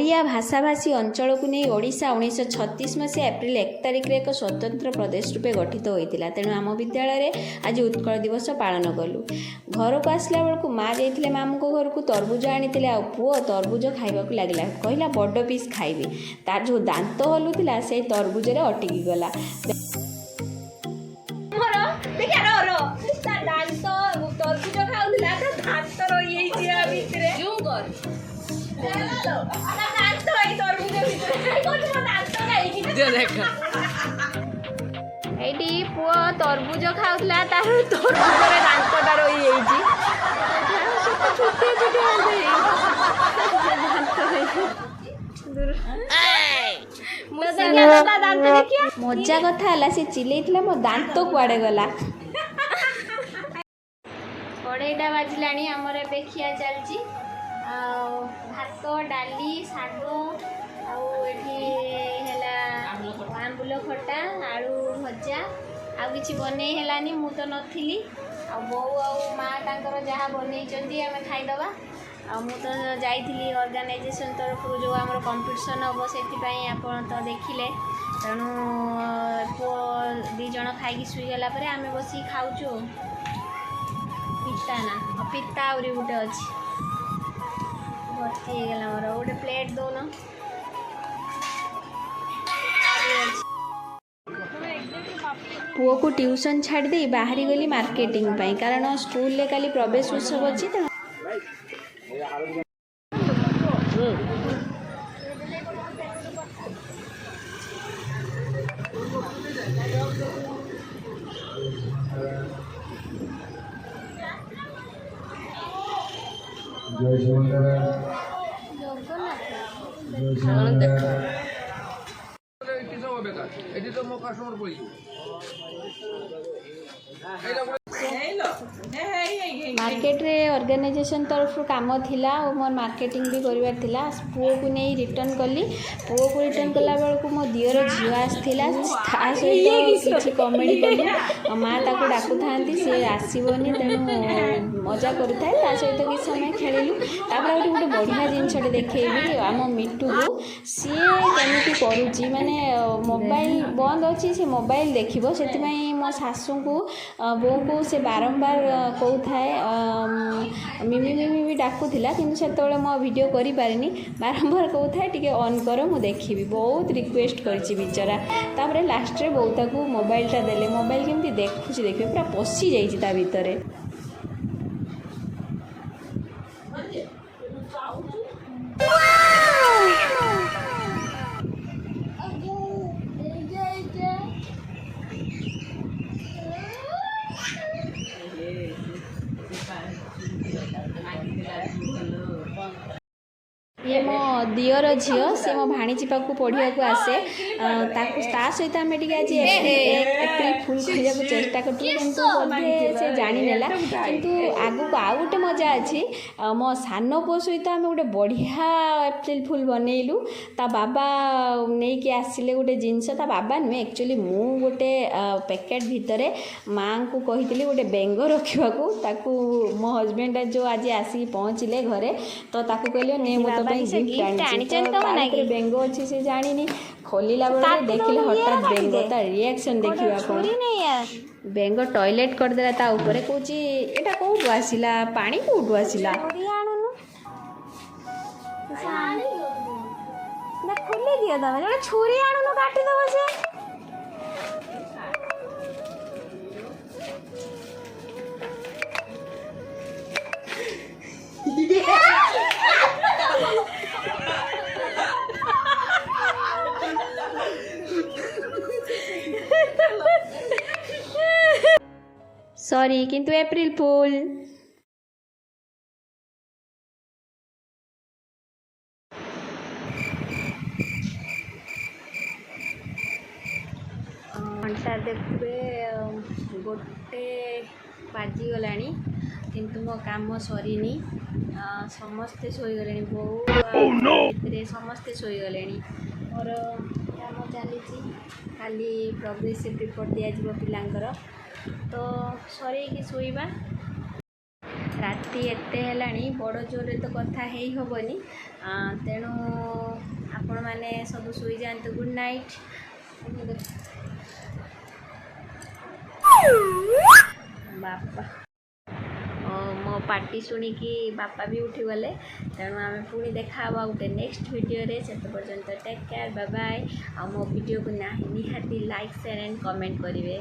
ओडिया भाषाभाषी अंचल को नहीं ओडिशा 1936 मसीहा एप्रिल 1 तारिख में एक स्वतंत्र प्रदेश रूपे गठित होता। तेणु आम विद्यालय आज उत्कल दिवस पालन कलु। घर को आसला बेलू माँ जाइए मामू को घर को तरबुज आनी पुओ तरबुज खाइबा लगे कहला बड़ पीस खाइबी तार जो दांत हलुला से तरबुज अटकी गला। एटी पुओ तरबुज खाऊला तार तरबुज दांतटा रही मजा कथा है सी चिल्ला मो दांत कुआड़े गला। कड़ेटा बाजिला आमर ए खिया चलती भात डाली शाग आंबुल खटा आलू भजा आउ कि बन है मु तो नी बो आ माँ जहाँ बन आम खाईदबा मु तो जाइली ऑर्गेनाइजेशन तरफ जो आम कंपटीशन हम से आप तो देखिले तेणु पुओ दीज खाई शुईगला आम बस खाऊचु पिता ना पिता आहरी गोटे अच्छी भर्ती होगा मोर गोटे प्लेट दौन पुओ को ट्यूशन छाड़ दे बाहरी गली मार्केटिंग पाई कारण स्कूल ले काली प्रवेश उत्सव अच्छी तो मार्केट रे ऑर्गेनाइजेशन तरफ काम थिला और मोर मार्केटिंग भी करिवार थिला। पुओ को नहीं रिटर्न कली पुओ को रिटर्न कला बेल को मो दियर झियो आसथिला ता सहित किछि कॉमेडी कली माँ ताको डाकु थांती से आसीबोनी तेणु मजा करूଥାଏ ता सहित कि समय खेलिलु तापर गोटे बढ़िया जिनसटे देखैबी आम मिट्टू को सी केमिति करूची माने मोबाइल बंद अच्छी से मोबाइल देखिबो सेतिमाई मो सासू को बो को से बारंबार कहूए मिमी मिमी भी डाकुला कि से मो वीडियो करी पारिनी बारंबार कहूए टी ऑन कर मु देखी बहुत रिक्वेस्ट करी बिचरा तापर लास्ट रे बहुत मोबाइलटा देले मोबाइल केमती देखुची देखिए पूरा पशि जाइए ता भितर ये मो दियर झील सी मो भाणीजी पाक पढ़ा को आसे ता सहित आम टे आज एप्रिल फुल कहला चेष्टा करूँ से जाणीनेला किंतु आगु आउ गोटे मजा अच्छी मो सान पु सहित आम गोटे बढ़िया एप्रिल फुल बनइलु ता बाबा नहीं कि आसिले गोटे जिनस ता बाबा नुहे एक्चुअली मु गोटे पैकेट भितर माँ को कही गोटे बेंग रखा मो हजबैंड जो आज आसिक पहुँचले घरे तो कहले ने मो बेंग अच्छी से जानी खोलला बेले देखिले हठात बेंग तार रिएक्शन देखा बेंग टॉयलेट करदेला ता ऊपर कहूँ एटा कौटू आसिला पानी कौटू आसिला खोली दिया तुम छुरी आणुन काटिदब से सॉरी किंतु एप्रिल फुल घंटा देखते गोटे बाजिगला किंतु मो काम सरीनी समस्ते शोगले बहुत समस्ते शोगले मोर काम चली खाली प्रोग्रेसिव रिपोर्ट दिज्व पिलांकर तो सर शोइबा राति एते हेलाणी बड़ जोरे तो कथा हेई हबनी तेणु आपण मैंने सब शुई जातु गुड नाइट बापा मो पार्टी शुणिकी बापा भी उठी गले तेणु आम पुणी देखा गोटे नेक्स्ट वीडियो रे से पर्यंत टेक केयर बाय बाय आ मो वीडियो को निहाती लाइक शेयर एंड कमेंट करेंगे।